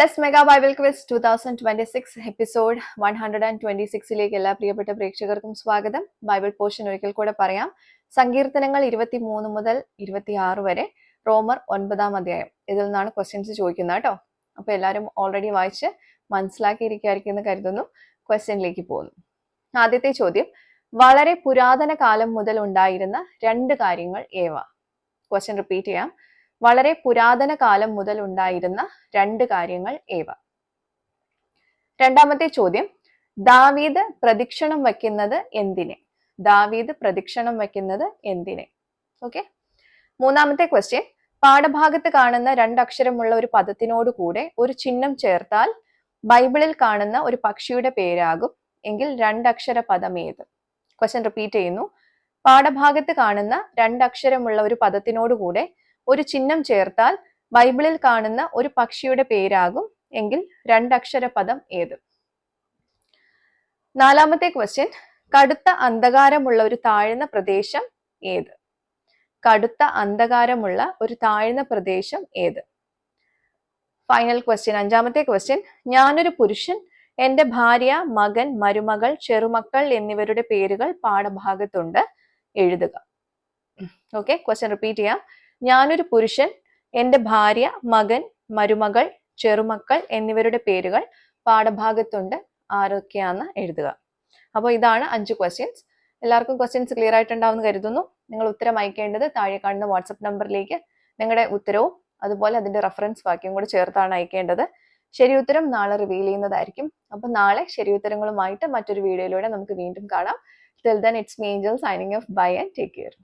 Bless mega Bible quiz 2026 episode 126ലേക്ക് എല്ലാ പ്രിയപ്പെട്ട പ്രേക്ഷകർക്കും സ്വാഗതം. ബൈബിൾ പോർഷൻ ഒരിക്കൽ കൂടെ പറയാം. സങ്കീർത്തനങ്ങൾ 23 മുതൽ 26 വരെ, റോമർ 9-ാം അധ്യായം. ഇതിൽ നിന്നാണ് ക്വസ്റ്റ്യൻസ് ചോദിക്കുന്നത് കേട്ടോ. അപ്പൊ എല്ലാവരും ഓൾറെഡി വായിച്ച് മനസ്സിലാക്കിയിരിക്കുമായിരിക്കും എന്ന് കരുതുന്നു. ക്വസ്റ്റ്യനിലേക്ക് പോകുന്നു. ആദ്യത്തെ ചോദ്യം, വളരെ പുരാതന കാലം മുതൽ ഉണ്ടായിരുന്ന രണ്ട് കാര്യങ്ങൾ ഏവ? ക്വസ്റ്റ്യൻ റിപ്പീറ്റ് ചെയ്യാം. വളരെ പുരാതന കാലം മുതൽ ഉണ്ടായിരുന്ന രണ്ട് കാര്യങ്ങൾ ഏവ? രണ്ടാമത്തെ ചോദ്യം, ദാവീദ് പ്രദക്ഷിണം വയ്ക്കുന്നത് എന്തിനെ? ദാവീദ് പ്രദക്ഷിണം വയ്ക്കുന്നത് എന്തിനെ? ഓക്കെ. മൂന്നാമത്തെ ക്വസ്റ്റ്യൻ, പാഠഭാഗത്ത് കാണുന്ന രണ്ടക്ഷരമുള്ള ഒരു പദത്തിനോട് കൂടെ ഒരു ചിഹ്നം ചേർത്താൽ ബൈബിളിൽ കാണുന്ന ഒരു പക്ഷിയുടെ പേരാകും എങ്കിൽ രണ്ടക്ഷര പദം ഏത്? ക്വസ്റ്റ്യൻ റിപ്പീറ്റ് ചെയ്യുന്നു. പാഠഭാഗത്ത് കാണുന്ന രണ്ടക്ഷരമുള്ള ഒരു പദത്തിനോട് കൂടെ ഒരു ചിഹ്നം ചേർത്താൽ ബൈബിളിൽ കാണുന്ന ഒരു പക്ഷിയുടെ പേരാകും എങ്കിൽ രണ്ടക്ഷര പദം ഏത്? നാലാമത്തെ ക്വസ്റ്റ്യൻ, കടുത്ത അന്ധകാരമുള്ള ഒരു താഴ്ന്ന പ്രദേശം ഏത്? കടുത്ത അന്ധകാരമുള്ള ഒരു താഴ്ന്ന പ്രദേശം ഏത്? ഫൈനൽ ക്വസ്റ്റ്യൻ, അഞ്ചാമത്തെ ക്വസ്റ്റ്യൻ, ഞാനൊരു പുരുഷൻ, എന്റെ ഭാര്യ, മകൻ, മരുമകൾ, ചെറുമക്കൾ എന്നിവരുടെ പേരുകൾ പാഠഭാഗത്തുണ്ട്, എഴുതുക. ഓക്കെ, ക്വസ്റ്റ്യൻ റിപ്പീറ്റ് ചെയ്യാം. ഞാനൊരു പുരുഷൻ, എന്റെ ഭാര്യ, മകൻ, മരുമകൾ, ചെറുമക്കൾ എന്നിവരുടെ പേരുകൾ പാഠഭാഗത്തുണ്ട്, ആരൊക്കെയാന്ന് എഴുതുക. അപ്പോൾ ഇതാണ് 5 ക്വസ്റ്റ്യൻസ്. എല്ലാവർക്കും ക്വസ്റ്റ്യൻസ് ക്ലിയർ ആയിട്ടുണ്ടാവുമെന്ന് കരുതുന്നു. നിങ്ങൾ ഉത്തരം അയക്കേണ്ടത് താഴെ കാണുന്ന വാട്സപ്പ് നമ്പറിലേക്ക് നിങ്ങളുടെ ഉത്തരവും അതുപോലെ അതിന്റെ റെഫറൻസ് വാക്യം കൂടെ ചേർത്താണ് അയക്കേണ്ടത്. ശരി ഉത്തരം നാളെ റിവീൽ ചെയ്യുന്നതായിരിക്കും. അപ്പൊ നാളെ ശരി ഉത്തരങ്ങളുമായിട്ട് മറ്റൊരു വീഡിയോയിലൂടെ നമുക്ക് വീണ്ടും കാണാം. Till then, it's me Angel signing off. Bye and take care.